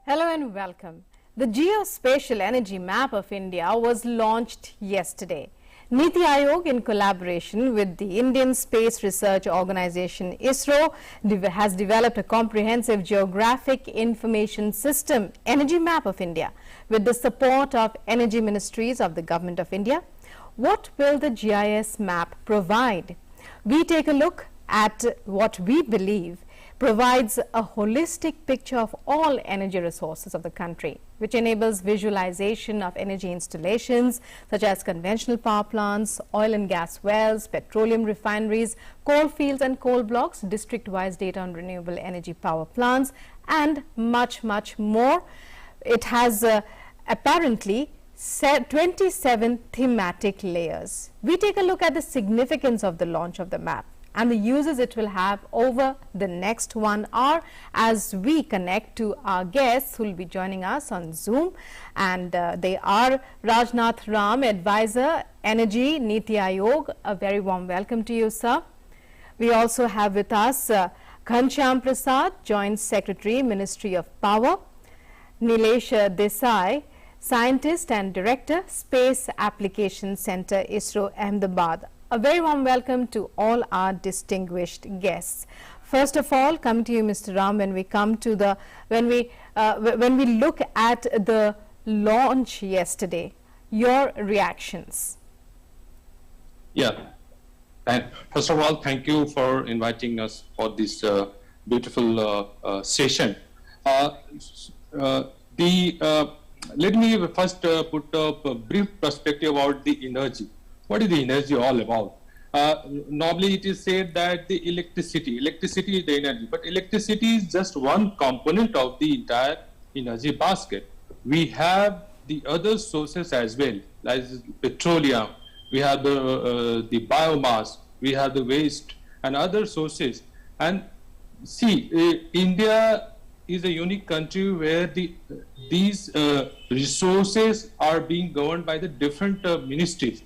Hello and welcome. The Geospatial Energy Map of India was launched yesterday. NITI Aayog, in collaboration with the Indian Space Research Organization ISRO, has developed a comprehensive geographic information system, Energy Map of India, with the support of energy ministries of the Government of India. What will the GIS map provide? We take a look at what we believe provides a holistic picture of all energy resources of the country, which enables visualization of energy installations such as conventional power plants, oil and gas wells, petroleum refineries, coal fields and coal blocks, district-wise data on renewable energy power plants, and much, much more. It has apparently 27 thematic layers. We take a look at the significance of the launch of the map and the uses it will have over the next 1 hour as we connect to our guests who will be joining us on Zoom. And they are Rajnath Ram, Advisor, Energy, NITI Aayog. A very warm welcome to you, sir. We also have with us Ghanshyam Prasad, Joint Secretary, Ministry of Power, Nilesh Desai, Scientist and Director, Space Application Center, ISRO, Ahmedabad. A very warm welcome to all our distinguished guests. First of all, come to you, Mr. Ram. When we look at the launch yesterday, your reactions. Yeah, and first of all, thank you for inviting us for this beautiful session. Let me first put up a brief perspective about the energy. What is the energy all about? Normally it is said that the electricity is the energy, but electricity is just one component of the entire energy basket. We have the other sources as well, like petroleum, we have the biomass, we have the waste and other sources. And see, India is a unique country where these resources are being governed by the different ministries.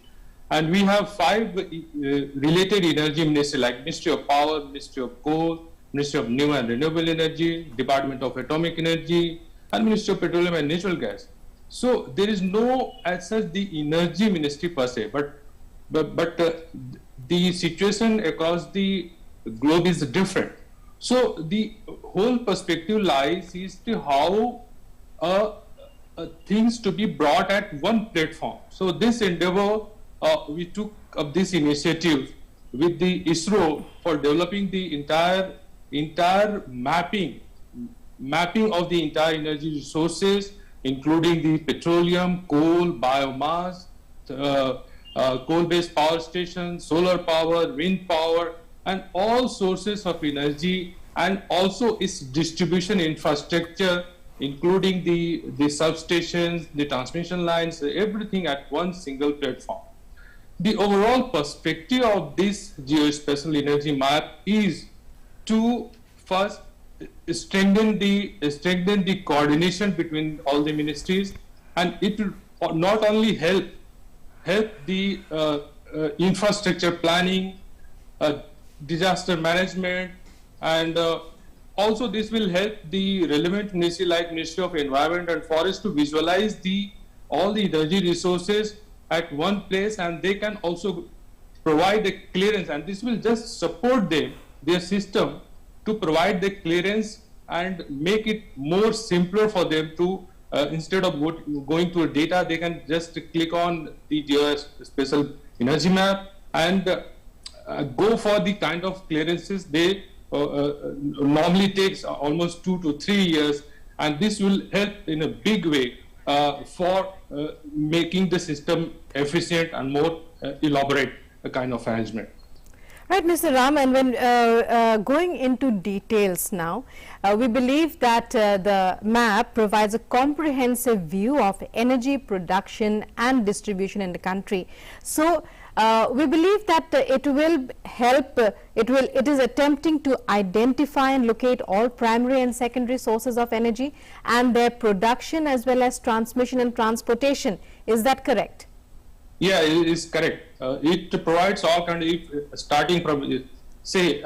And we have 5 related energy ministries like Ministry of Power, Ministry of Coal, Ministry of New and Renewable Energy, Department of Atomic Energy, and Ministry of Petroleum and Natural Gas. So there is no as such the energy ministry per se, but the situation across the globe is different. So the whole perspective lies is to how things to be brought at one platform. So this endeavor, we took up this initiative with the ISRO for developing the entire mapping of the entire energy resources, including the petroleum, coal, biomass, coal-based power stations, solar power, wind power, and all sources of energy, and also its distribution infrastructure, including the substations, the transmission lines, everything at one single platform. The overall perspective of this geospatial energy map is to first strengthen the coordination between all the ministries, and it will not only help the infrastructure planning, disaster management, and also this will help the relevant ministry like Ministry of Environment and Forest to visualize all the energy resources at one place, and they can also provide the clearance, and this will just support their system to provide the clearance and make it more simpler for them to instead of going to data, they can just click on the geospatial energy map and go for the kind of clearances they normally takes almost 2 to 3 years, and this will help in a big way for making the system efficient and more elaborate kind of arrangement. Right, Mr. Ram, and when going into details now, we believe that the map provides a comprehensive view of energy production and distribution in the country. So we believe that it will help, it is attempting to identify and locate all primary and secondary sources of energy and their production as well as transmission and transportation. Is that correct? Yeah, it is correct. It provides all kind of, starting from, say,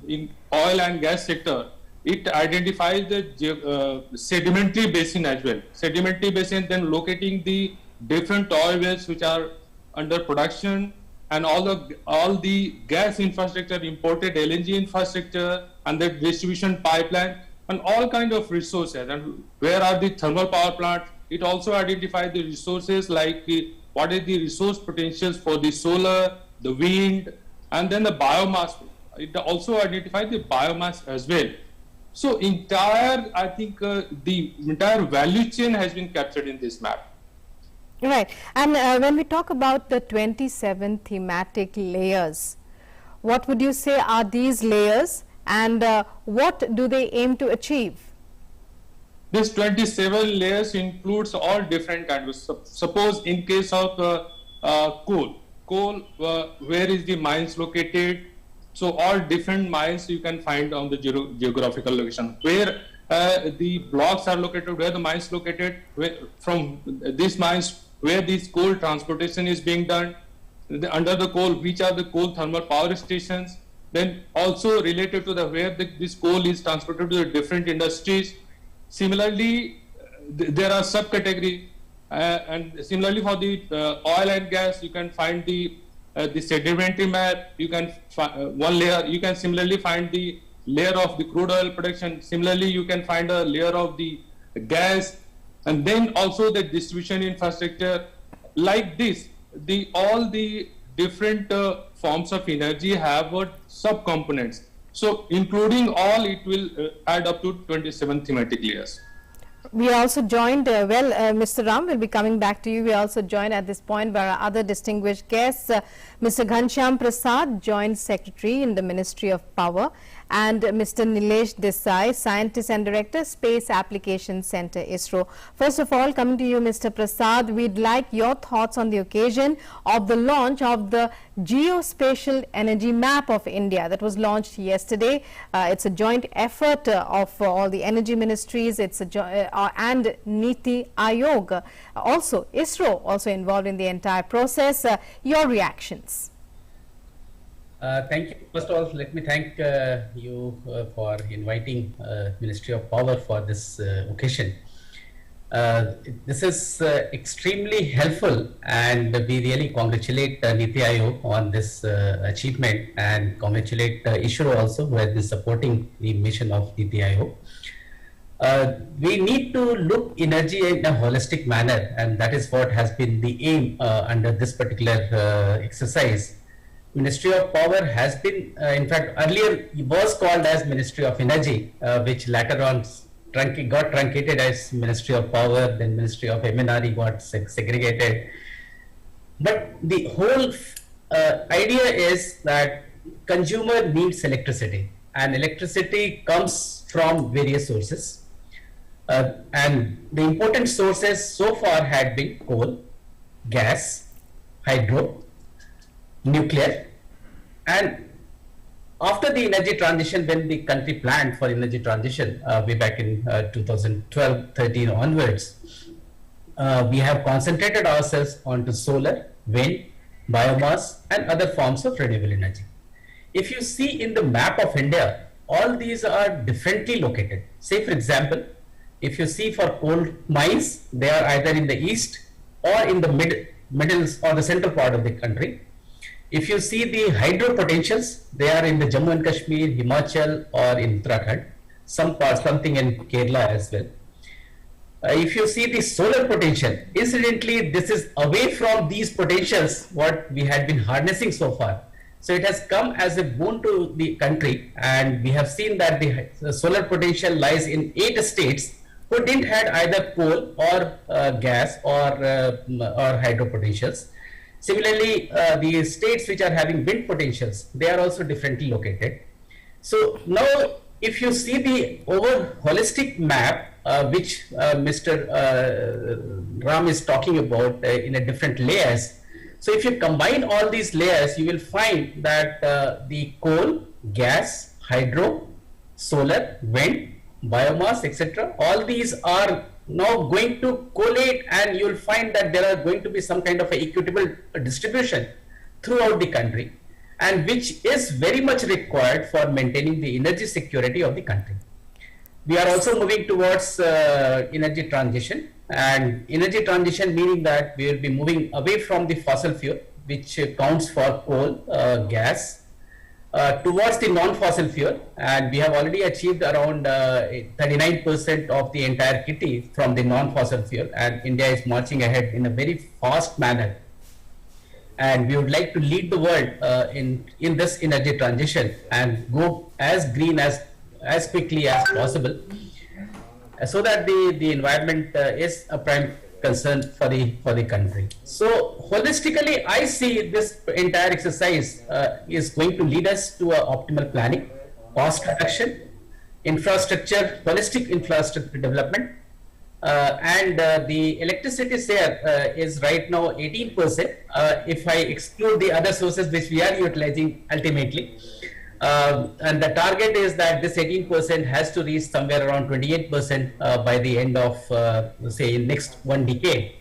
in oil and gas sector, it identifies the sedimentary basin as well. Sedimentary basin, then locating the different oil wells which are under production, and all the gas infrastructure, imported LNG infrastructure, and the distribution pipeline, and all kind of resources. And where are the thermal power plants? It also identifies the resources like what is the resource potentials for the solar, the wind, and then the biomass. It also identifies the biomass as well. So I think the entire value chain has been captured in this map. Right. And when we talk about the 27 thematic layers, what would you say are these layers, and what do they aim to achieve? This 27 layers includes all different kinds of, suppose in case of coal, where is the mines located? So all different mines you can find on the geographical location. Where the blocks are located, where the mines located, from these mines, where this coal transportation is being done, under the coal, which are the coal thermal power stations, then also related to the where this coal is transported to the different industries. Similarly, there are subcategories, and similarly for the oil and gas, you can find the sedimentary map. You can one layer. You can similarly find the layer of the crude oil production. Similarly, you can find a layer of the gas, and then also the distribution infrastructure. Like this, all the different forms of energy have subcomponents. So including all, it will add up to 27 thematic layers. We are also joined, Mr. Ram will be coming back to you. We are also joined at this point by our other distinguished guests, Mr. Ghanshyam Prasad, Joint Secretary in the Ministry of Power, and Mr. Nilesh Desai, Scientist and Director, Space Application Center, ISRO. First of all, coming to you, Mr. Prasad, we'd like your thoughts on the occasion of the launch of the Geospatial Energy Map of India that was launched yesterday. It's a joint effort of all the energy ministries. It's a and NITI Aayog. Also, ISRO also involved in the entire process. Your reactions? Thank you. First of all, let me thank you for inviting Ministry of Power for this occasion. This is extremely helpful, and we really congratulate NITI Aayog on this achievement, and congratulate ISRO also, who has been supporting the mission of NITI Aayog. We need to look energy in a holistic manner, and that is what has been the aim under this particular exercise. Ministry of Power has been, in fact, earlier it was called as Ministry of Energy, which later on got truncated as Ministry of Power, then Ministry of MNRE got segregated. But the whole idea is that consumer needs electricity, and electricity comes from various sources. And the important sources so far had been coal, gas, hydro, nuclear. And after the energy transition, when the country planned for energy transition way back in 2012-13 onwards, we have concentrated ourselves onto solar, wind, biomass, and other forms of renewable energy. If you see in the map of India, all these are differently located. Say, for example, if you see for coal mines, they are either in the east or in the middle or the central part of the country. If you see the hydro potentials, they are in the Jammu and Kashmir, Himachal, or in Uttarakhand, something in Kerala as well. If you see the solar potential, incidentally, this is away from these potentials what we had been harnessing so far. So it has come as a boon to the country, and we have seen that the solar potential lies in 8 states who didn't have either coal or gas or hydro potentials. Similarly, the states which are having wind potentials, they are also differently located. So now, if you see the holistic map, which Mr. Ram is talking about in a different layers. So if you combine all these layers, you will find that the coal, gas, hydro, solar, wind, biomass, etc., all these are now going to collate, and you will find that there are going to be some kind of equitable distribution throughout the country, and which is very much required for maintaining the energy security of the country. We are also moving towards energy transition, and energy transition meaning that we will be moving away from the fossil fuel, which counts for coal, gas, towards the non-fossil fuel, and we have already achieved around 39% of the entire kitty from the non-fossil fuel, and India is marching ahead in a very fast manner. And we would like to lead the world in this energy transition and go as green as quickly as possible, so that the environment is a prime concern for the country. So holistically, I see this entire exercise is going to lead us to optimal planning, cost reduction, infrastructure, holistic infrastructure development, and the electricity share is right now 18%. If I exclude the other sources which we are utilizing ultimately, and the target is that this 18% has to reach somewhere around 28% by the end of say next 1 decade.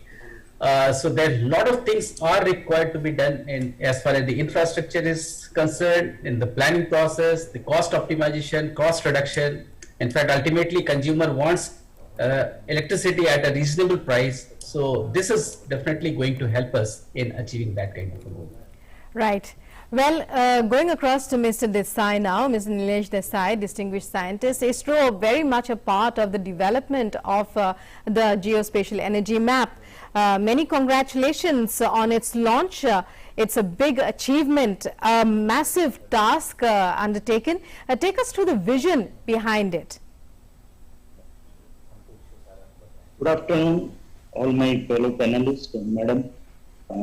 So there a lot of things are required to be done in as far as the infrastructure is concerned, in the planning process, the cost optimization, cost reduction. In fact, ultimately consumer wants electricity at a reasonable price. So this is definitely going to help us in achieving that kind of a goal. Right. Well, going across to Mr. Desai now, Mr. Nilesh Desai, distinguished scientist, ISRO very much a part of the development of the geospatial energy map. Many congratulations on its launch. It's a big achievement, a massive task undertaken. Take us through the vision behind it. Good afternoon, all my fellow panelists and madam.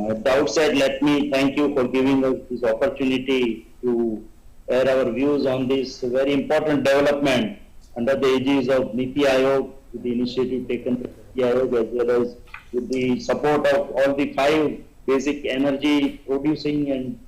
At the outset, let me thank you for giving us this opportunity to air our views on this very important development under the aegis of NITI Aayog, with the initiative taken by NITI Aayog, as well as with the support of all the 5 basic energy producing and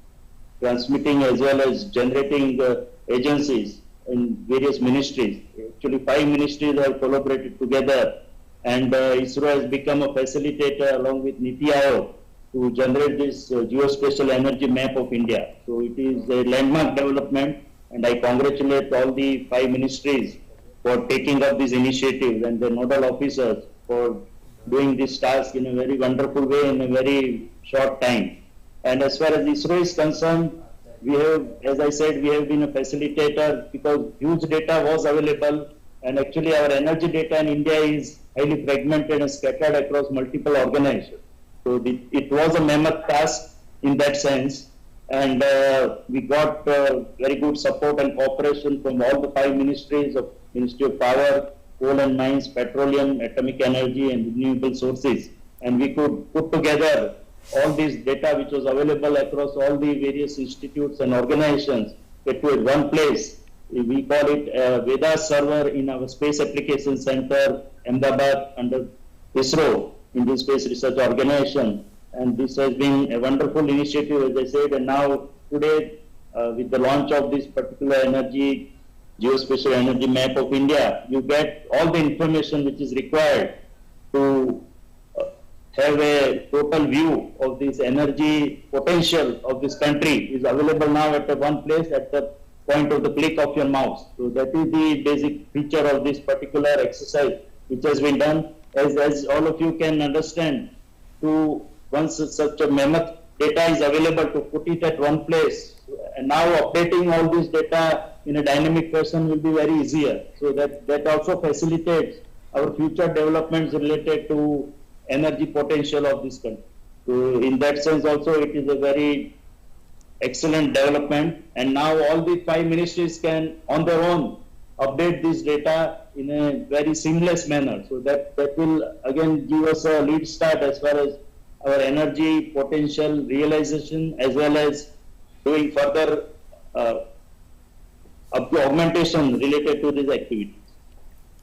transmitting as well as generating agencies in various ministries. Actually, 5 ministries have collaborated together, and ISRO has become a facilitator along with NITI Aayog to generate this geospatial energy map of India. So it is a landmark development, and I congratulate all the 5 ministries for taking up this initiative and the nodal officers for doing this task in a very wonderful way in a very short time. And as far as ISRO is concerned, we have, as I said, we have been a facilitator because huge data was available, and actually our energy data in India is highly fragmented and scattered across multiple organizations. So it was a mammoth task in that sense, and we got very good support and cooperation from all the 5 ministries of Ministry of Power, Coal and Mines, Petroleum, Atomic Energy and Renewable Sources, and we could put together all this data which was available across all the various institutes and organizations, get to one place. We call it Veda server in our Space Application Center, Ahmedabad, under ISRO, Indian Space Research Organization, and this has been a wonderful initiative, as I said. And now today, with the launch of this particular energy geospatial energy map of India, you get all the information which is required to have a total view of this energy potential of this country is available now at one place at the point of the click of your mouse. So that is the basic feature of this particular exercise which has been done. As all of you can understand, to once such a mammoth data is available, to put it at one place, and now updating all this data in a dynamic fashion will be very easier. So that also facilitates our future developments related to energy potential of this country. So in that sense also it is a very excellent development, and now all the 5 ministries can on their own update this data in a very seamless manner. So that will again give us a lead start as far as our energy potential realization, as well as doing further augmentation related to these activities.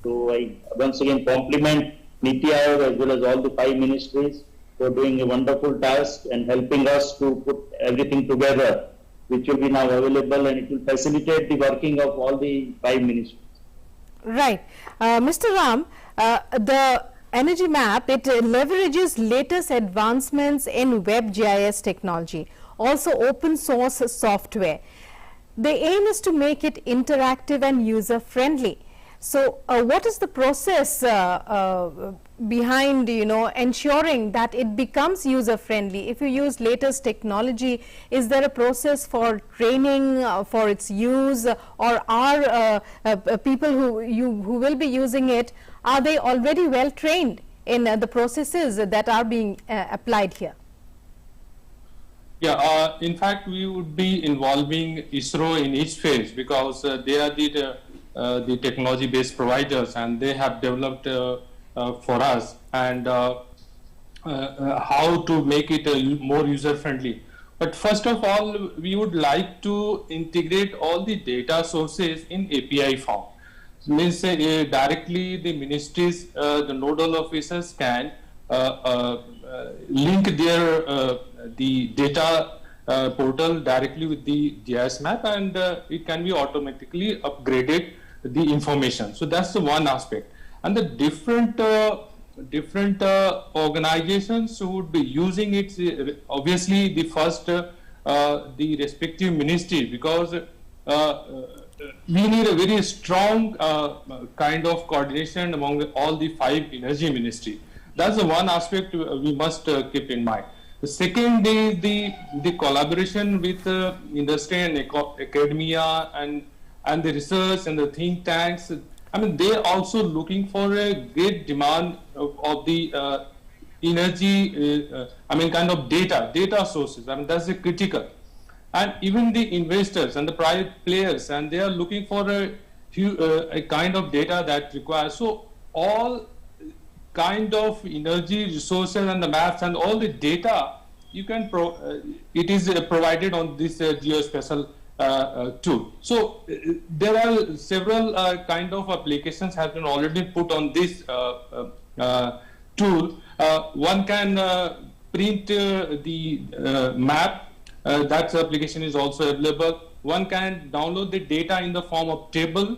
So I once again compliment NITI Aayog as well as all the 5 ministries for doing a wonderful task and helping us to put everything together, which will be now available, and it will facilitate the working of all the 5 ministries. Right. Mr. Ram, the energy map, it leverages latest advancements in web GIS technology, also open source software. The aim is to make it interactive and user friendly. So, what is the process behind, ensuring that it becomes user friendly? If you use latest technology, is there a process for training for its use, or are people who will be using it, are they already well trained in the processes that are being applied here? Yeah, in fact, we would be involving ISRO in each phase, because they are the technology-based providers, and they have developed for us and how to make it more user-friendly. But first of all, we would like to integrate all the data sources in API form. Means directly the ministries, the nodal officers can link their the data portal directly with the GIS map, and it can be automatically upgraded the information. So that's the one aspect. And the different organizations would be using it, obviously the first the respective ministry, because we need a very strong kind of coordination among all the 5 energy ministries. That's the one aspect we must keep in mind. The second is the collaboration with industry and academia and the research and the think tanks. I mean, they're also looking for a great demand of the energy, kind of data sources. I mean, that's a critical. And even the investors and the private players, and they are looking for a kind of data that requires. So all kind of energy resources and the maps and all the data you can it is provided on this geospatial tool. So there are several kind of applications have been already put on this tool. One can print the map. That application is also available. One can download the data in the form of table.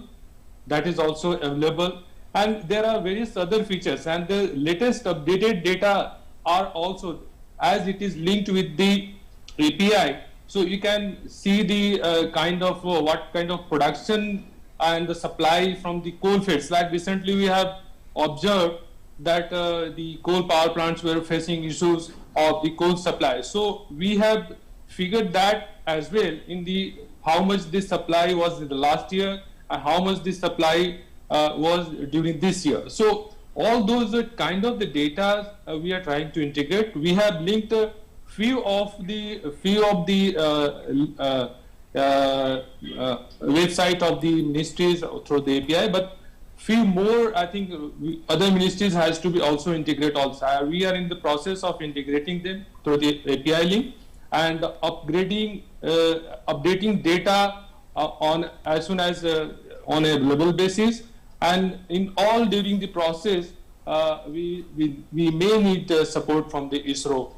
That is also available. And there are various other features, and the latest updated data are also, as it is linked with the API. So you can see the kind of what kind of production and the supply from the coal fields. Like recently we have observed that the coal power plants were facing issues of the coal supply. So we have figured that as well in the how much this supply was in the last year and how much this supply was during this year. So all those kind of the data we are trying to integrate. We have linked a few of the website of the ministries through the API, but few more, I think other ministries has to be also integrated also. We are in the process of integrating them through the API link and updating data on as soon as on a global basis. And in all during the process, we may need support from the ISRO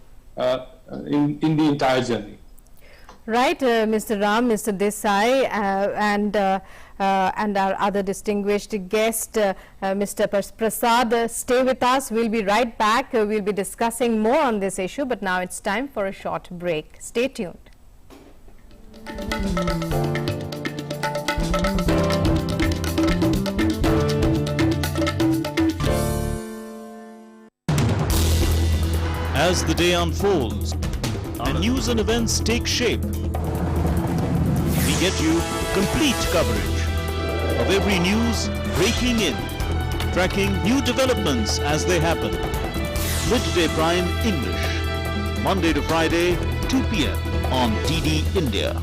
in the entire journey. Right, Mr. Ram, Mr. Desai, and our other distinguished guest, Mr. Prasad, stay with us. We'll be right back. We'll be discussing more on this issue, but now it's time for a short break. Stay tuned. As the day unfolds and news and events take shape, we get you complete coverage of every news breaking in, tracking new developments as they happen. Midday Prime English, Monday to Friday, 2 p.m. on DD India.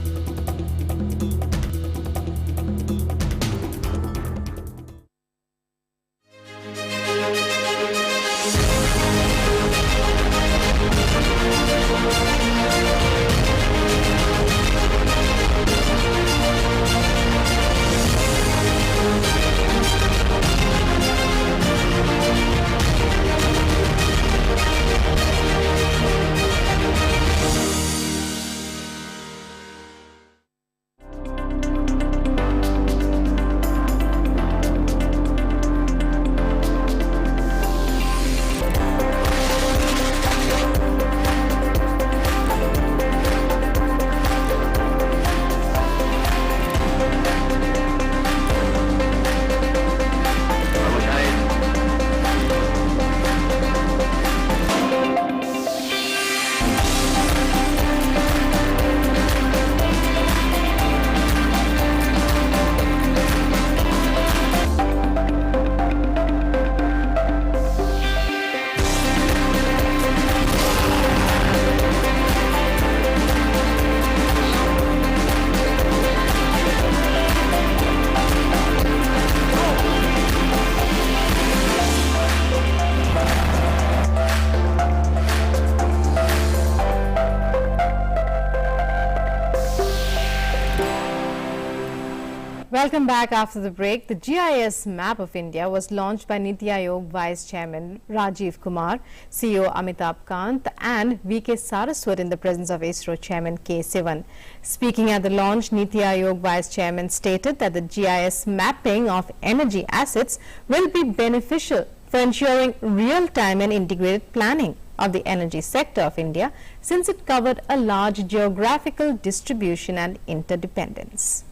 Welcome back after the break. The GIS map of India was launched by NITI Aayog Vice Chairman Rajiv Kumar, CEO Amitabh Kant and VK Saraswat in the presence of ISRO Chairman K. Sivan. Speaking at the launch, NITI Aayog Vice Chairman stated that the GIS mapping of energy assets will be beneficial for ensuring real-time and integrated planning of the energy sector of India, since it covered a large geographical distribution and interdependence.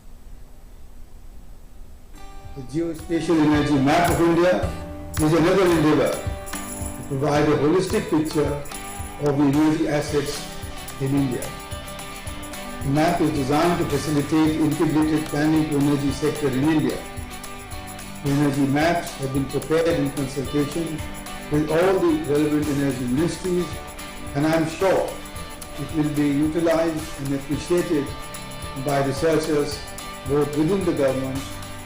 The Geospatial Energy Map of India is another endeavor to provide a holistic picture of the energy assets in India. The map is designed to facilitate integrated planning to energy sector in India. The energy maps have been prepared in consultation with all the relevant energy ministries, and I am sure it will be utilized and appreciated by researchers both within the government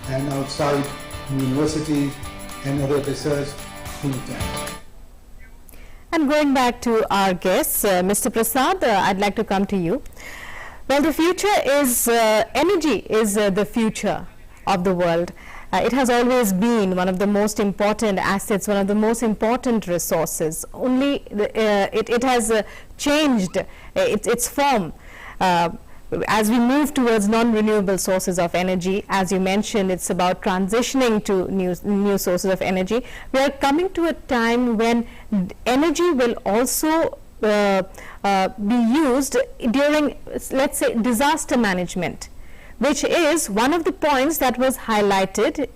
and outside universities and other research think tanks. And going back to our guests, Mr. Prasad, I'd like to come to you. Well, the future is, energy is the future of the world. It has always been one of the most important assets, one of the most important resources. Only it has changed its form. As we move towards non-renewable sources of energy, as you mentioned, it's about transitioning to new sources of energy. We are coming to a time when energy will also be used during, let's say, disaster management, which is one of the points that was highlighted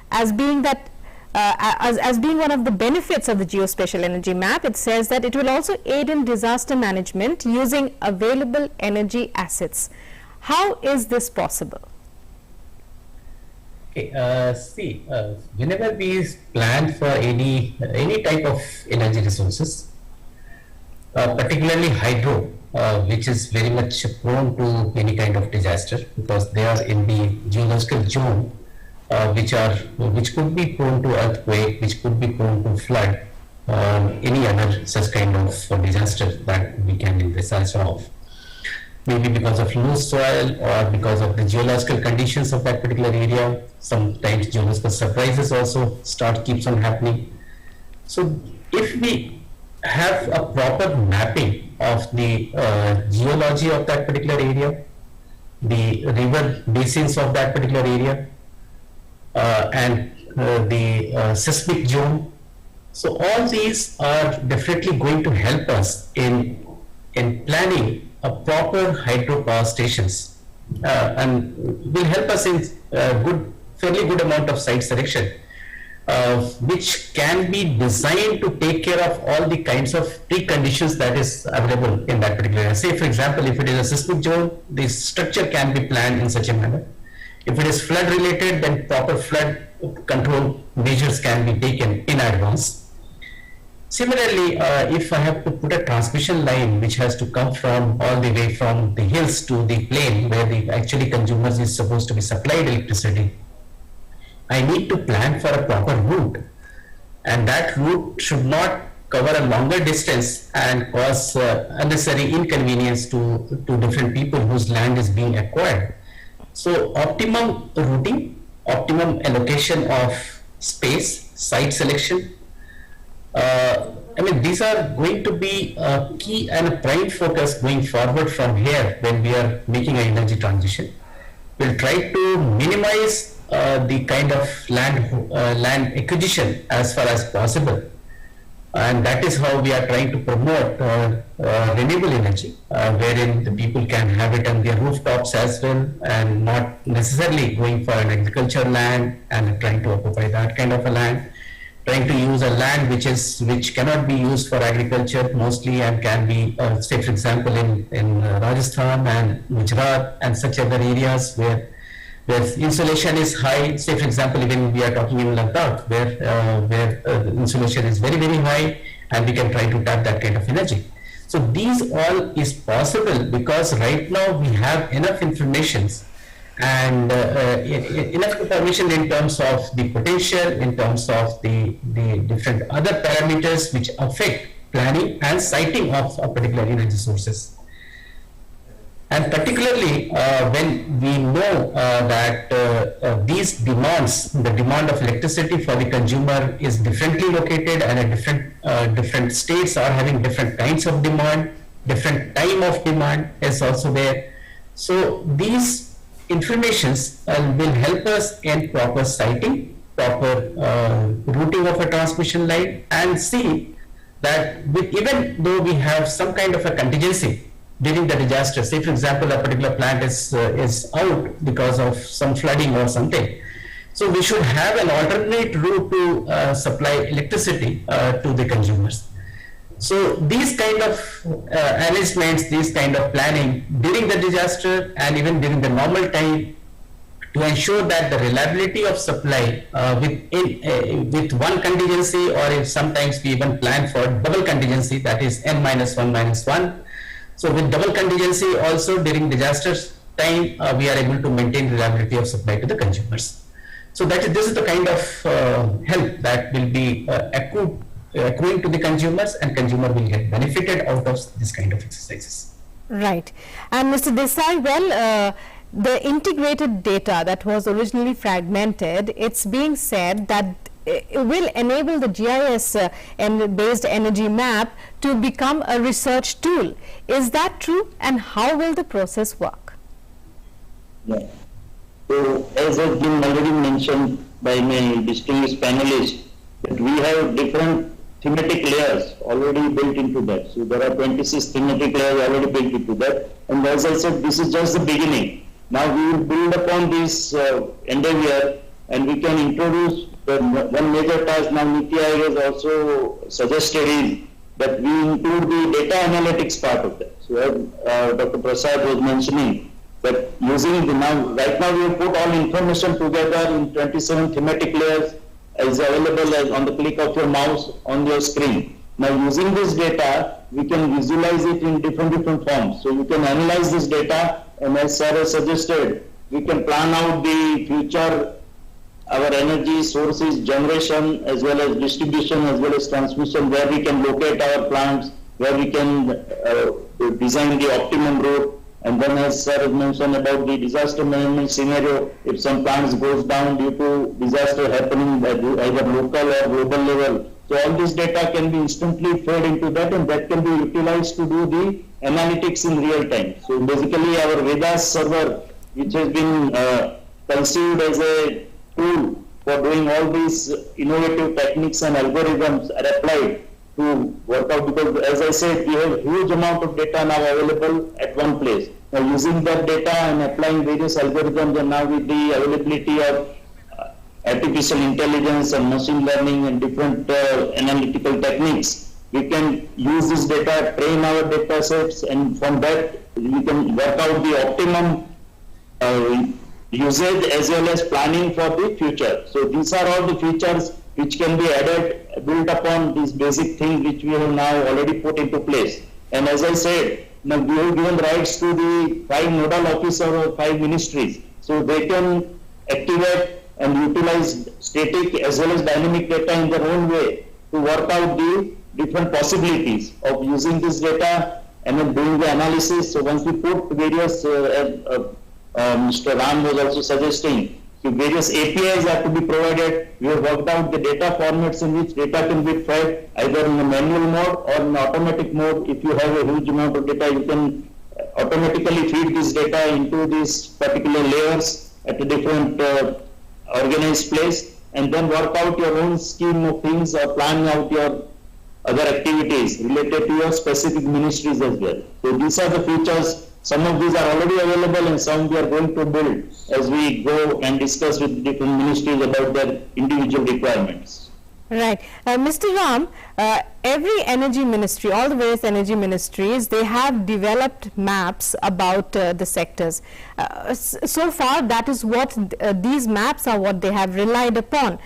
as being that. As being one of the benefits of the geospatial energy map, it says that it will also aid in disaster management using available energy assets. How is this possible? Okay, whenever we plan for any type of energy resources, particularly hydro, which is very much prone to any kind of disaster because they are in the geological zone, which could be prone to earthquake, which could be prone to flood, any other such kind of disaster that we can envisage of. Maybe because of loose soil or because of the geological conditions of that particular area. Sometimes geological surprises also keeps on happening. So if we have a proper mapping of the geology of that particular area, the river basins of that particular area, and the seismic zone. So all these are definitely going to help us in planning a proper hydropower stations, and will help us in fairly good amount of site selection, which can be designed to take care of all the kinds of preconditions that is available in that particular area. Say for example, if it is a seismic zone, the structure can be planned in such a manner. If it is flood related, then proper flood control measures can be taken in advance. Similarly, if I have to put a transmission line which has to come from all the way from the hills to the plain where the actually consumers is supposed to be supplied electricity, I need to plan for a proper route, and that route should not cover a longer distance and cause unnecessary inconvenience to different people whose land is being acquired. So optimum routing, optimum allocation of space, site selection, these are going to be a key and a prime focus going forward from here when we are making an energy transition. We'll try to minimize the kind of land acquisition as far as possible, and that is how we are trying to promote renewable energy, wherein the people can have it on their rooftops as well, and not necessarily going for an agricultural land and trying to occupy that kind of a land, trying to use a land which cannot be used for agriculture mostly and can be, say for example in Rajasthan and Gujarat and such other areas where insulation is high. Say for example, even we are talking in Ladakh where insulation is very, very high, and we can try to tap that kind of energy. So these all is possible because right now we have enough information and enough information in terms of the potential, in terms of the different other parameters which affect planning and siting of a particular energy sources. And particularly when we know that these demands, the demand of electricity for the consumer is differently located, and different states are having different kinds of demand, different time of demand is also there. So these informations will help us in proper siting, proper routing of a transmission line, and see that even though we have some kind of a contingency during the disaster, say for example a particular plant is out because of some flooding or something, so we should have an alternate route to supply electricity to the consumers. So these kind of arrangements, these kind of planning during the disaster and even during the normal time, to ensure that the reliability of supply with one contingency, or if sometimes we even plan for double contingency, that is n-1-1. So with double contingency also during disaster time, we are able to maintain reliability of supply to the consumers. So this is the kind of help that will be accruing to the consumers, and consumer will get benefited out of this kind of exercises. Right. And Mr. Desai, well, the integrated data that was originally fragmented, it's being said that it will enable the GIS based energy map to become a research tool. Is that true, and how will the process work? Yeah. So as has been already mentioned by my distinguished panelists, that we have different thematic layers already built into that. So there are 26 thematic layers already built into that. And as I said, this is just the beginning. Now we will build upon this endeavor, and we can introduce one major task now NITI Aayog has also suggested is that we include the data analytics part of that. So as Dr. Prasad was mentioning, that using right now we have put all information together in 27 thematic layers is available as on the click of your mouse on your screen. Now using this data, we can visualize it in different forms. So you can analyze this data, and as Sarah suggested, we can plan out the future, our energy sources, generation, as well as distribution, as well as transmission, where we can locate our plants, where we can design the optimum route. And then as Sir mentioned about the disaster management scenario, if some plants goes down due to disaster happening at either local or global level, so all this data can be instantly fed into that, and that can be utilized to do the analytics in real time. So basically our Vedas server, which has been conceived as a tool for doing all these innovative techniques and algorithms, are applied to work out, because as I said, we have huge amount of data now available at one place. Now using that data and applying various algorithms, and now with the availability of artificial intelligence and machine learning and different analytical techniques, we can use this data, train our data sets, and from that we can work out the optimum usage as well as planning for the future. So these are all the features which can be added, built upon these basic things which we have now already put into place. And as I said, now we have given rights to the 5 nodal officers or 5 ministries, so they can activate and utilize static as well as dynamic data in their own way to work out the different possibilities of using this data and then doing the analysis. So once we put various, Mr. Ram was also suggesting, so various APIs have to be provided. We have worked out the data formats in which data can be fed either in a manual mode or in automatic mode. If you have a huge amount of data, you can automatically feed this data into these particular layers at a different organized place, and then work out your own scheme of things or plan out your other activities related to your specific ministries as well. So these are the features. Some of these are already available, and some we are going to build as we go and discuss with different ministries about their individual requirements. Right. Mr. Ram, every energy ministry, all the various energy ministries, they have developed maps about the sectors. So far, that is what these maps are what they have relied upon,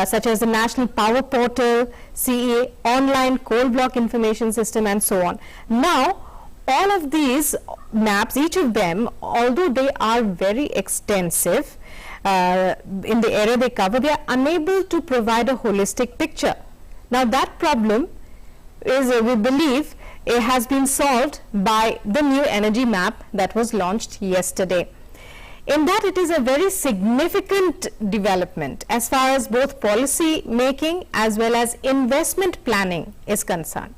such as the National Power Portal, CEA, Online Coal Block Information System, and so on. Now, all of these maps, each of them, although they are very extensive in the area they cover, they are unable to provide a holistic picture. Now that problem is, we believe, it has been solved by the new energy map that was launched yesterday. In that, it is a very significant development as far as both policy making as well as investment planning is concerned.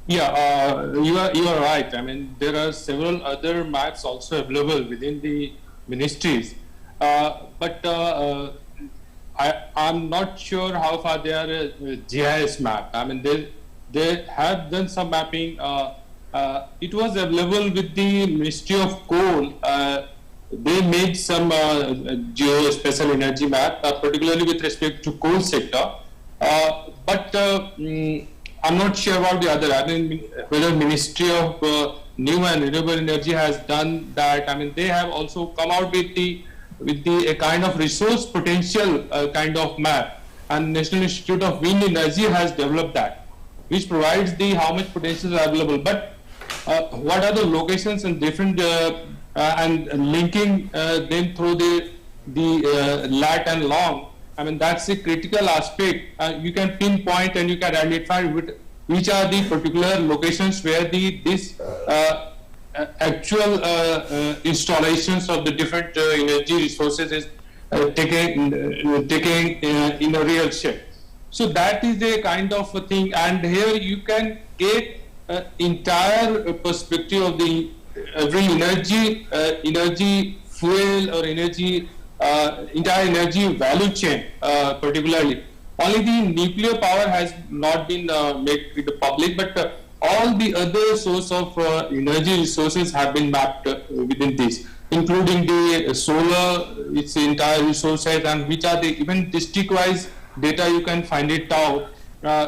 Yeah, you are right. I mean, there are several other maps also available within the ministries, but I'm not sure how far they are a GIS map. I mean, they have done some mapping. It was available with the Ministry of Coal. They made some geospatial energy map, particularly with respect to coal sector. But I'm not sure about the other. I mean, whether Ministry of New and Renewable Energy has done that. I mean, they have also come out with a kind of resource potential kind of map, and National Institute of Wind Energy has developed that, which provides the how much potential is available. But what are the locations and different and linking them through the lat and long? I mean, that's a critical aspect. You can pinpoint and you can identify which are the particular locations where this actual installations of the different energy resources is taking in a real shape. So that is a kind of a thing, and here you can get entire perspective of the every energy fuel or energy entire energy value chain, particularly. Only the nuclear power has not been made with the public, but all the other source of energy resources have been mapped within this, including the solar, its entire resources, and which are the even district-wise data you can find it out,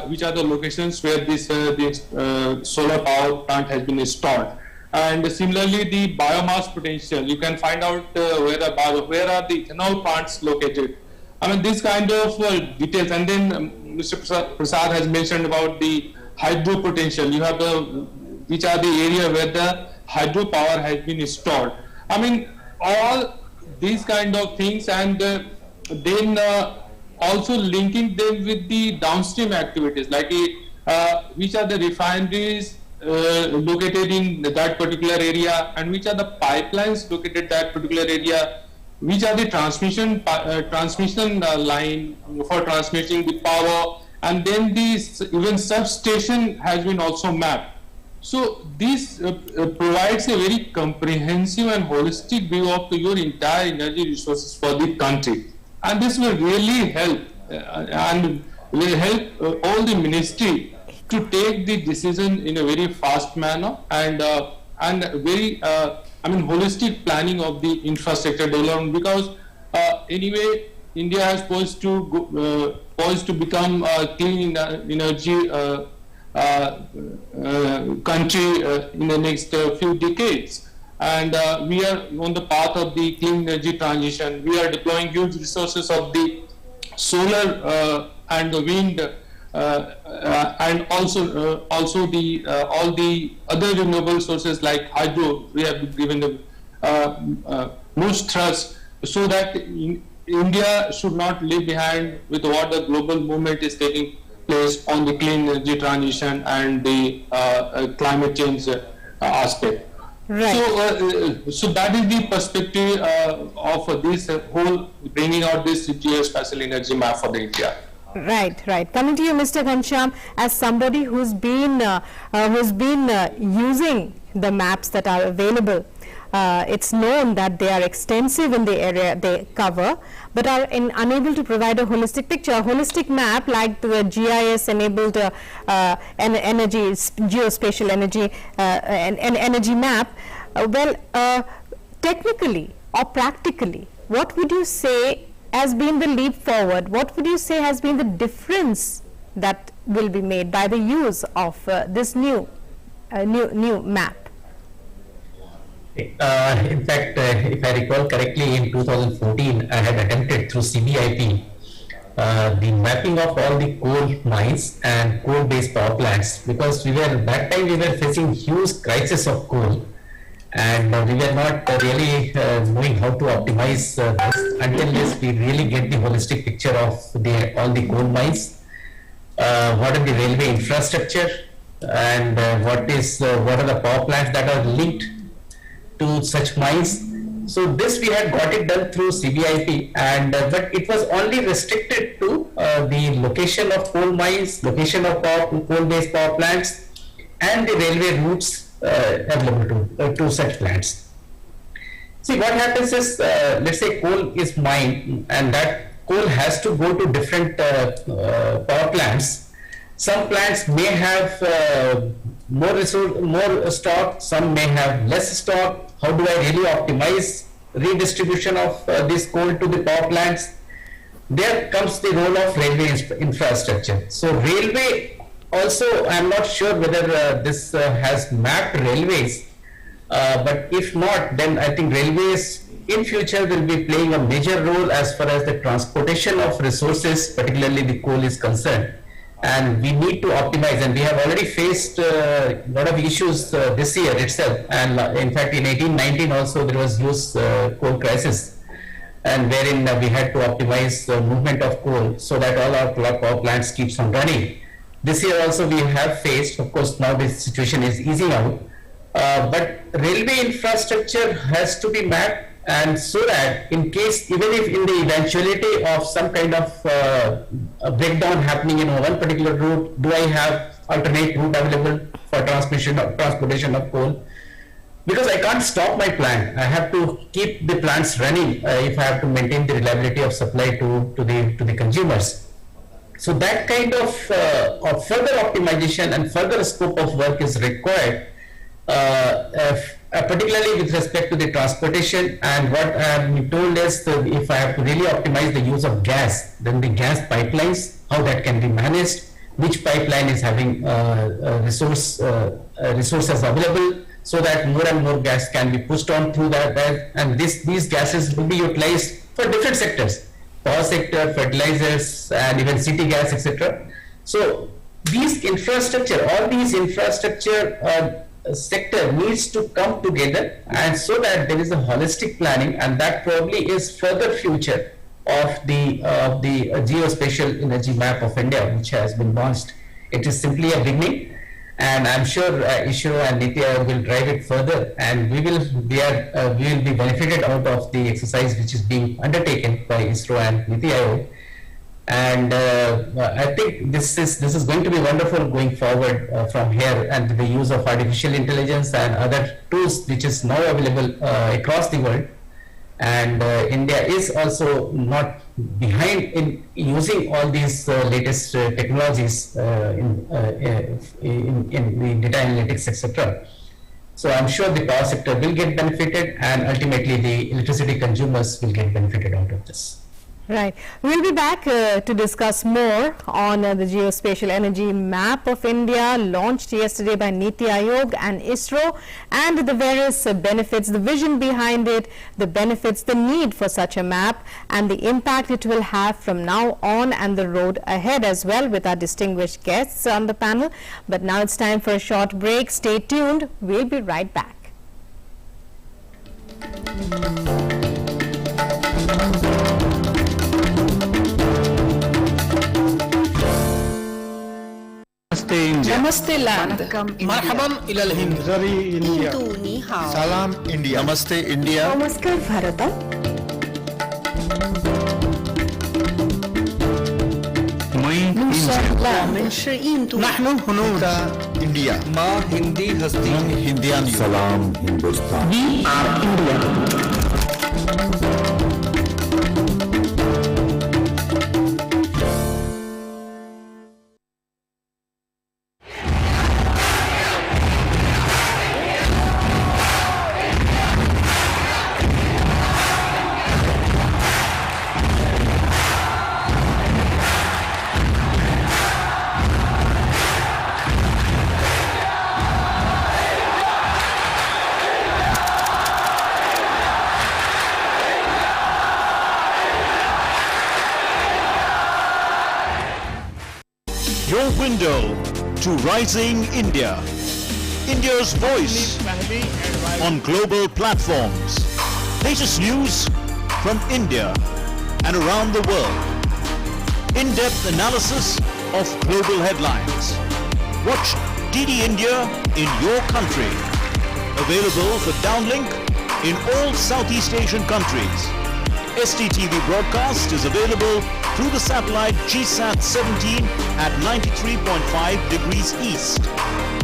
which are the locations where this solar power plant has been installed. And similarly, the biomass potential, you can find out where are the ethanol plants located. I mean, this kind of details. And then Mr. Prasad has mentioned about the hydro potential. You have which are the area where the hydro power has been stored. I mean, all these kind of things, and then also linking them with the downstream activities, like which are the refineries located in that particular area, and which are the pipelines located in that particular area, which are the transmission line for transmitting the power, and then the even substation has been also mapped. So this provides a very comprehensive and holistic view of your entire energy resources for the country, and this will really help and will help all the ministry to take the decision in a very fast manner, and very holistic planning of the infrastructure development, because anyway India has poised to become a clean energy country in the next few decades, and we are on the path of the clean energy transition. We are deploying huge resources of the solar and the wind, and also the all the other renewable sources like hydro. We have given the most thrust, so that India should not leave behind with what the global movement is taking place on the clean energy transition and the climate change aspect. Right. So that is the perspective of this whole bringing out this geospatial energy map for the India. Right. Coming to you, Mr. Ghanshyam, as somebody who's been using the maps that are available, it's known that they are extensive in the area they cover, but are unable to provide a holistic picture. A holistic map like the GIS-enabled energy, geospatial energy, energy map. Technically or practically, what would you say has been the leap forward? What would you say has been the difference that will be made by the use of this new map? In fact, if I recall correctly, in 2014, I had attempted through CBIP the mapping of all the coal mines and coal-based power plants, because that time we were facing huge crisis of coal, and we were not really knowing how to optimize this until we really get the holistic picture of all the coal mines. what are the railway infrastructure, and what are the power plants that are linked to such mines. So this we had got it done through CBIP, and but it was only restricted to the location of coal mines, location of coal-based power plants, and the railway routes available to such plants. See, what happens is, let's say coal is mined, and that coal has to go to different power plants. Some plants may have more stock, some may have less stock. How do I really optimize redistribution of this coal to the power plants? There comes the role of railway infrastructure. So railway also, I am not sure whether this has mapped railways, but if not, then I think railways in future will be playing a major role as far as the transportation of resources, particularly the coal, is concerned. And we need to optimize, and we have already faced a lot of issues this year itself, and in fact in 18-19 also there was huge coal crisis, and wherein we had to optimize the movement of coal so that all our power plants keeps on running. This year also we have faced, of course now this situation is easing out, but railway infrastructure has to be mapped, and so that in case, even if in the eventuality of some kind of a breakdown happening in one particular route, do I have alternate route available for transportation of coal? Because I can't stop my plant, I have to keep the plants running if I have to maintain the reliability of supply to the consumers. So that kind of further optimization and further scope of work is required, particularly with respect to the transportation. And what I have been told is that if I have to really optimize the use of gas, then the gas pipelines, how that can be managed, which pipeline is having resources available, so that more and more gas can be pushed on through that, and these gases will be utilized for different sectors, power sector, fertilizers, and even city gas, etc. So these infrastructure, all these infrastructure sector needs to come together, and so that there is a holistic planning, and that probably is further future of the Geospatial Energy Map of India, which has been launched. It is simply a beginning, and I'm sure ISRO and NITI Aayog will drive it further, and we will be benefited out of the exercise which is being undertaken by ISRO and NITI Aayog. And I think this is going to be wonderful going forward from here, and the use of artificial intelligence and other tools which is now available across the world. And India is also not behind in using all these latest technologies in the data analytics, etc. So I'm sure the power sector will get benefited, and ultimately the electricity consumers will get benefited out of this. Right. We'll be back to discuss more on the Geospatial Energy Map of India launched yesterday by NITI Aayog and ISRO, and the various benefits, the vision behind it, the benefits, the need for such a map, and the impact it will have from now on and the road ahead as well, with our distinguished guests on the panel. But now it's time for a short break. Stay tuned. We'll be right back. Namaste land. Marhaban ila al-Hind. Zari India. Ni hao. Salam India. Namaste India. Namaskar Bharata. نحن هنود. India. माँ हिंदी हस्ती हिंदियानी. Salam Hindustan. We are India. Your window to rising India. India's voice on global platforms. Latest news from India and around the world. In-depth analysis of global headlines. Watch DD India in your country. Available for downlink in all Southeast Asian countries. STTV broadcast is available through the satellite GSAT 17 at 93.5 degrees east.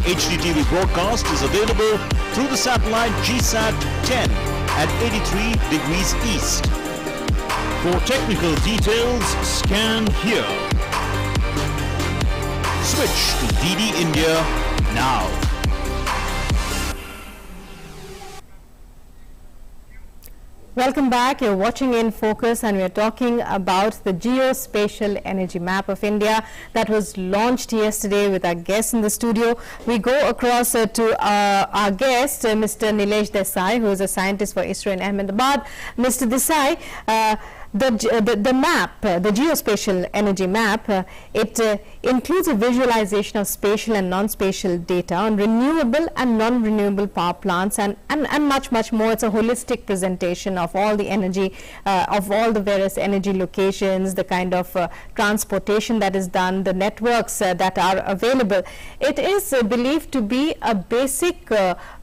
HDTV broadcast is available through the satellite GSAT 10 at 83 degrees east. For technical details, scan here. Switch to DD India now. Welcome back. You're watching In Focus and we're talking about the Geospatial Energy Map of India that was launched yesterday with our guests in the studio. We go across to our guest, Mr. Nilesh Desai, who is a scientist for ISRO in Ahmedabad. Mr. Desai, the map, the Geospatial Energy Map, it includes a visualization of spatial and non-spatial data on renewable and non-renewable power plants and much more. It's a holistic presentation of all the energy, of all the various energy locations, the kind of transportation that is done, the networks that are available. It is believed to be a basic,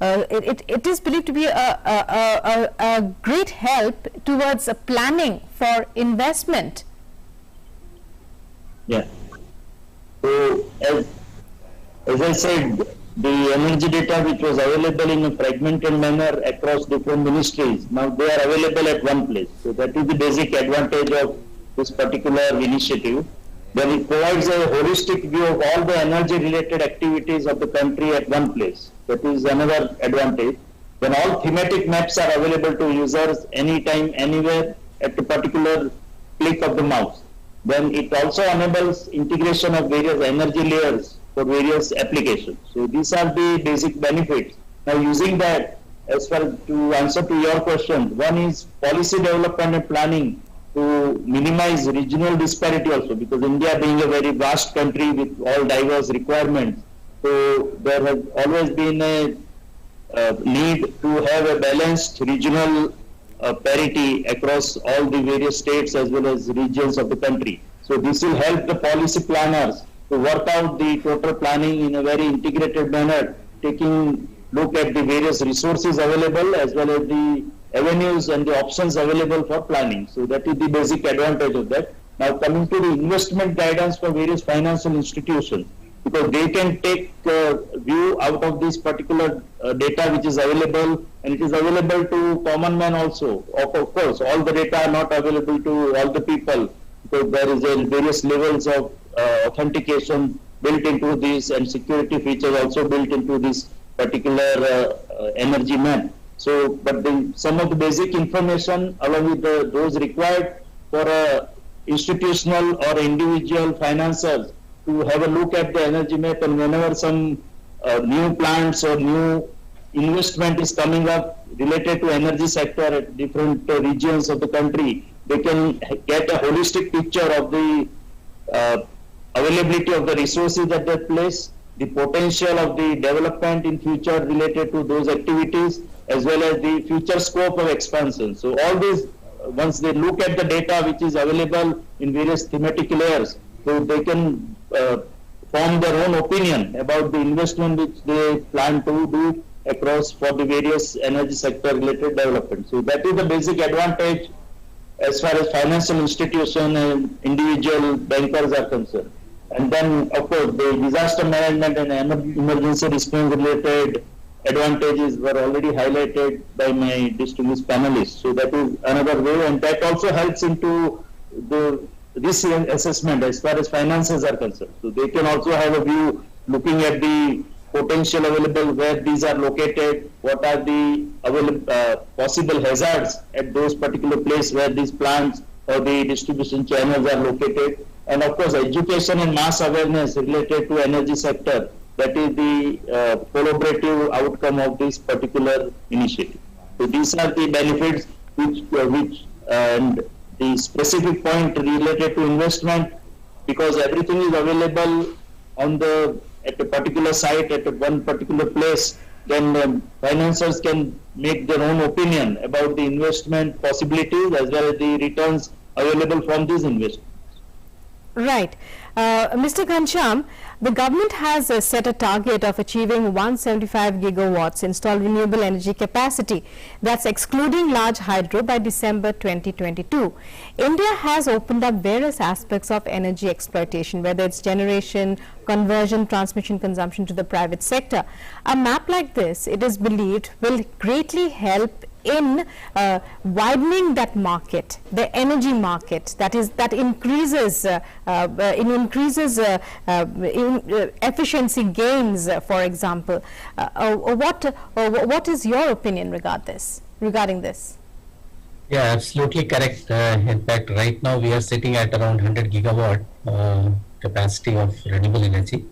it is believed to be a great help towards planning for investment. Yeah. So as I said, the energy data which was available in a fragmented manner across different ministries, now they are available at one place. So that is the basic advantage of this particular initiative. Then it provides a holistic view of all the energy related activities of the country at one place. That is another advantage. Then all thematic maps are available to users anytime, anywhere, at a particular click of the mouse. Then it also enables integration of various energy layers for various applications. So these are the basic benefits. Now using that, as far to answer to your question, one is policy development and planning to minimize regional disparity also, because India being a very vast country with all diverse requirements, so there has always been a need to have a balanced regional parity across all the various states as well as regions of the country. So this will help the policy planners to work out the total planning in a very integrated manner, taking look at the various resources available as well as the avenues and the options available for planning. So that is the basic advantage of that. Now coming to the investment guidance for various financial institutions, because they can take view out of this particular data which is available, and it is available to common man also. Of course, all the data are not available to all the people, because there is various levels of authentication built into this and security features also built into this particular energy map. So, but some of the basic information along with those required for institutional or individual financiers to have a look at the energy map, and whenever some new plants or new investment is coming up related to energy sector at different regions of the country, they can get a holistic picture of the availability of the resources at that place, the potential of the development in future related to those activities, as well as the future scope of expansion. So all these, once they look at the data which is available in various thematic layers, so they can form their own opinion about the investment which they plan to do across for the various energy sector related development. So that is the basic advantage as far as financial institution and individual bankers are concerned. And then of course the disaster management and emergency response related advantages were already highlighted by my distinguished panelists. So that is another way, and that also helps into the risk assessment as far as finances are concerned. So they can also have a view looking at the potential available, where these are located, what are the possible hazards at those particular places where these plants or the distribution channels are located, and of course education and mass awareness related to energy sector. That is the collaborative outcome of this particular initiative. So these are the benefits which and the specific point related to investment, because everything is available on at a particular site at one particular place, then financiers can make their own opinion about the investment possibilities as well as the returns available from these investments. Right. Mr. Ghanshyam, the government has set a target of achieving 175 gigawatts installed renewable energy capacity. That's excluding large hydro by December 2022. India has opened up various aspects of energy exploitation, whether it's generation, conversion, transmission, consumption to the private sector. A map like this, it is believed, will greatly help in widening that market, the energy market, that increases efficiency gains, for example. What is your opinion regarding this? Yeah, absolutely correct. In fact, right now we are sitting at around 100 gigawatt capacity of renewable energy,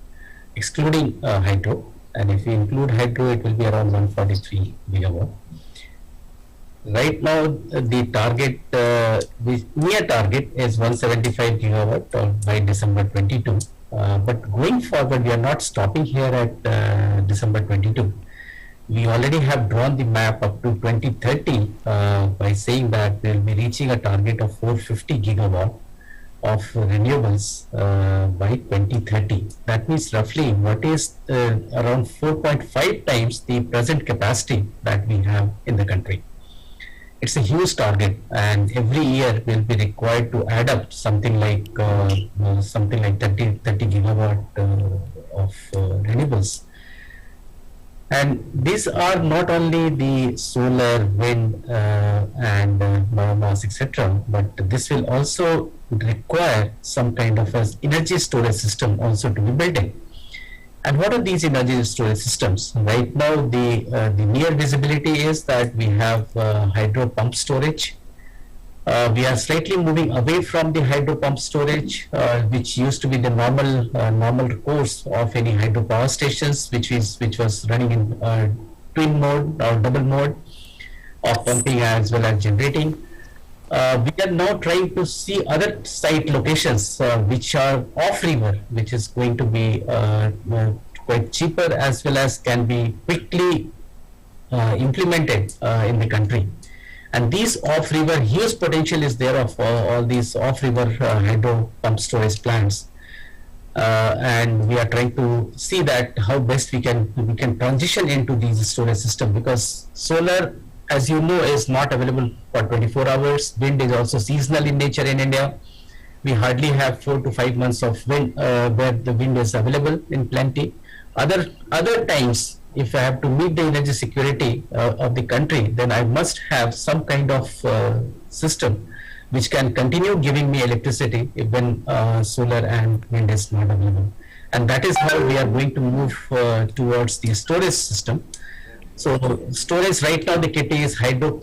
excluding hydro. And if we include hydro, it will be around 143 gigawatt. Right now, the target, the near target is 175 gigawatt by December 22. But going forward, we are not stopping here at December 22. We already have drawn the map up to 2030 by saying that we will be reaching a target of 450 gigawatt of renewables by 2030. That means roughly what is around 4.5 times the present capacity that we have in the country. It's a huge target, and every year we'll be required to add up something like 30 gigawatt of renewables. And these are not only the solar, wind, and biomass, etc., but this will also require some kind of an energy storage system also to be built in. And what are these energy storage systems? Right now, the near visibility is that we have hydro pump storage. We are slightly moving away from the hydro pump storage, which used to be the normal course of any hydro power stations, which was running in twin mode or double mode of pumping as well as generating. We are now trying to see other site locations which are off river, which is going to be quite cheaper as well as can be quickly implemented in the country. And these off river, huge potential is there of all these off river hydro pump storage plants. And we are trying to see that how best we can transition into these storage system, because solar, as you know, is not available for 24 hours. Wind is also seasonal in nature in India. We hardly have 4 to 5 months of wind where the wind is available in plenty. Other times, if I have to meet the energy security of the country, then I must have some kind of system which can continue giving me electricity when solar and wind is not available. And that is how we are going to move towards the storage system. So storage, right now the kitty is hydro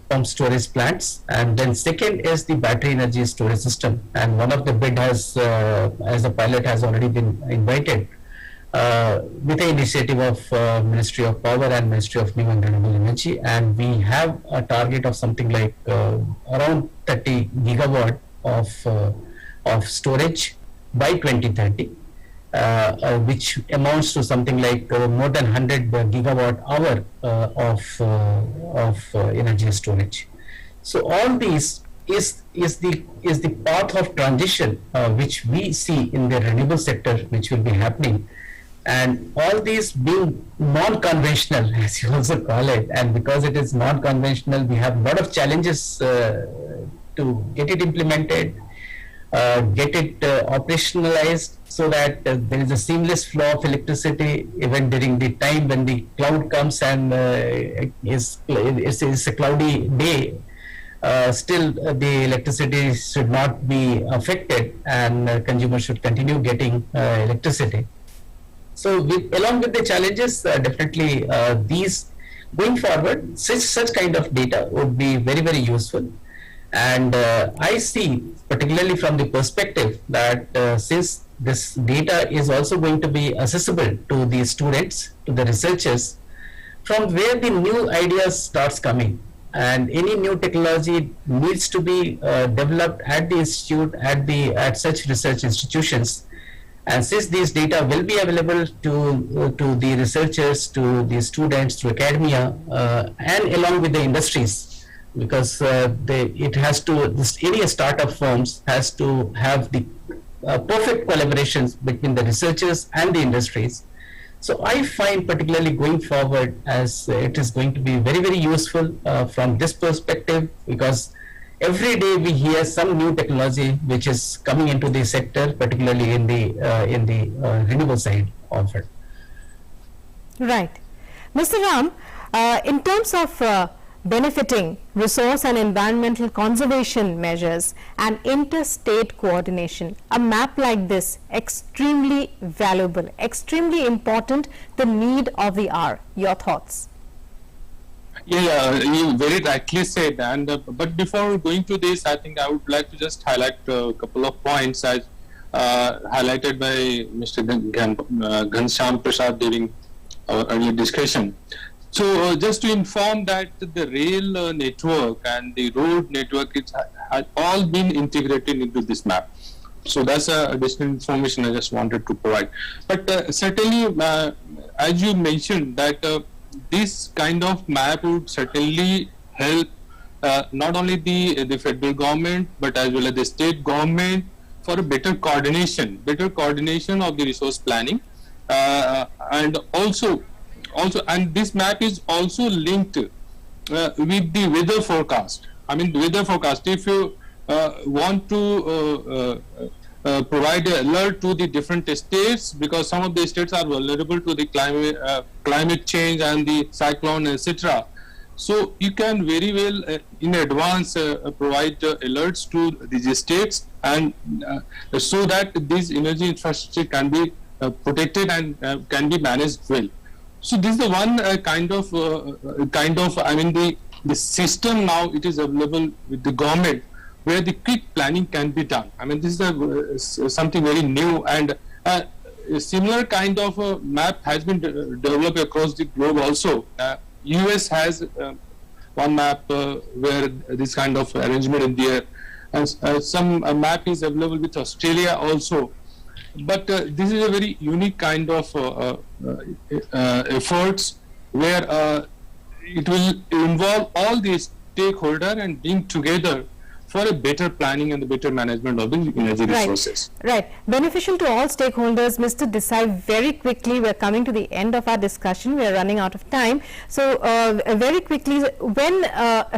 pump storage plants, and then second is the battery energy storage system. And one of the bid has, as a pilot, has already been invited with the initiative of Ministry of Power and Ministry of New and Renewable Energy, and we have a target of something like around 30 gigawatt of storage by 2030. Which amounts to something like more than 100 gigawatt hour of energy storage. So all these is the path of transition which we see in the renewable sector, which will be happening, and all these being non-conventional, as you also call it, and because it is non-conventional, we have a lot of challenges to get it implemented, get it operationalized, so that there is a seamless flow of electricity even during the time when the cloud comes and it's a cloudy day. Still the electricity should not be affected, and consumers should continue getting electricity. So along with the challenges, definitely these going forward, such kind of data would be very, very useful. And I see, particularly from the perspective that since this data is also going to be accessible to the students, to the researchers, from where the new ideas starts coming, and any new technology needs to be developed at the institute, at such research institutions. And since these data will be available to the researchers, to the students, to academia, and along with the industries, because any startup firms has to have the perfect collaborations between the researchers and the industries. So I find particularly going forward as it is going to be very, very useful from this perspective, because every day we hear some new technology which is coming into the sector, particularly in the renewable side of it. Right. Mr. Ram, in terms of benefiting resource and environmental conservation measures and interstate coordination, a map like this extremely valuable, extremely important, the need of the hour. Your thoughts? Yeah, you very rightly said. And but before going to this, I think I would like to just highlight a couple of points as highlighted by Mr. Ghanshyam Prasad during our earlier discussion. So just to inform that the rail network and the road network has all been integrated into this map. So that's additional information I just wanted to provide. But certainly, as you mentioned, that this kind of map would certainly help not only the federal government but as well as the state government for a better coordination of the resource planning, and also and this map is also linked with the weather forecast. I mean, the weather forecast, if you want to provide an alert to the different states, because some of the states are vulnerable to the climate change and the cyclone, etc. So you can very well in advance provide alerts to these states, and so that this energy infrastructure can be protected and can be managed well. So this is the one kind of I mean the system now it is available with the government, where the quick planning can be done. I mean, this is something very new, and a similar kind of map has been developed across the globe also. US has one map where this kind of arrangement is there, and some map is available with Australia also. But this is a very unique kind of efforts where it will involve all the stakeholders and being together for a better planning and the better management of the energy resources. Right. Beneficial to all stakeholders. Mr. Desai, very quickly, we're coming to the end of our discussion. We're running out of time. So, very quickly, when,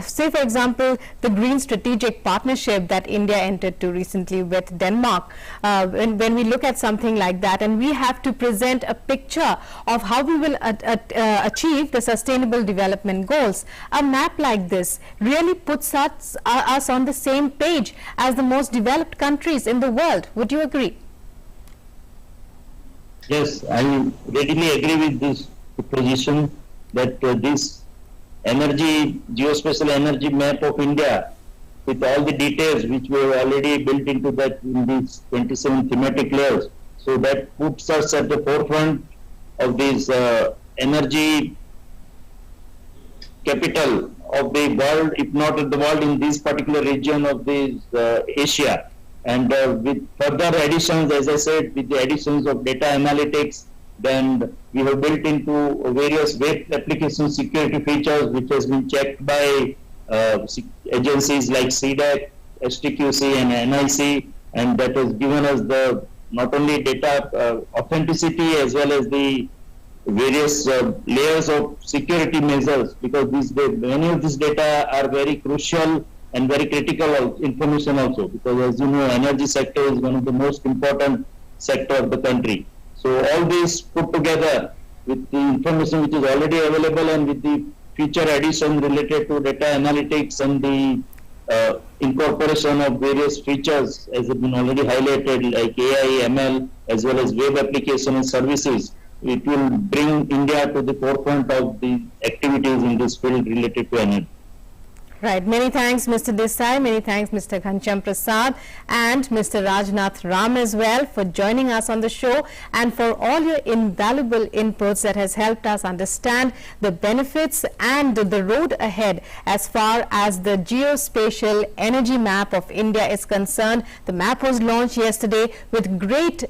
say for example, the Green Strategic Partnership that India entered to recently with Denmark, when we look at something like that and we have to present a picture of how we will achieve the Sustainable Development Goals, a map like this really puts us on the same page as the most developed countries in the world. Would you agree? Yes, I readily agree with this position that this geospatial energy map of India, with all the details which we have already built into that in these 27 thematic layers, so that puts us at the forefront of this energy capital of the world, if not of the world, in this particular region of this Asia. And with further additions, as I said, with the additions of data analytics, then we have built into various web application security features, which has been checked by agencies like CDAC, STQC and NIC, and that has given us the not only data authenticity as well as the various layers of security measures, because many of these data are very crucial and very critical information also, because as you know, energy sector is one of the most important sector of the country. So all these put together with the information which is already available and with the future addition related to data analytics and the incorporation of various features as have been already highlighted, like AI, ML, as well as web application and services, it will bring India to the forefront of the activities in this field related to energy. Right. Many thanks, Mr. Desai. Many thanks, Mr. Ghanshyam Prasad and Mr. Rajnath Ram as well for joining us on the show and for all your invaluable inputs that has helped us understand the benefits and the road ahead as far as the geospatial energy map of India is concerned. The map was launched yesterday with great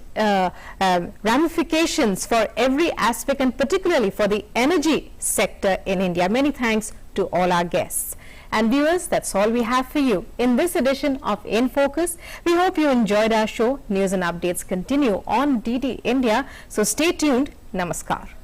ramifications for every aspect and particularly for the energy sector in India. Many thanks to all our guests. And viewers, that's all we have for you in this edition of In Focus. We hope you enjoyed our show. News and updates continue on DD India. So stay tuned. Namaskar.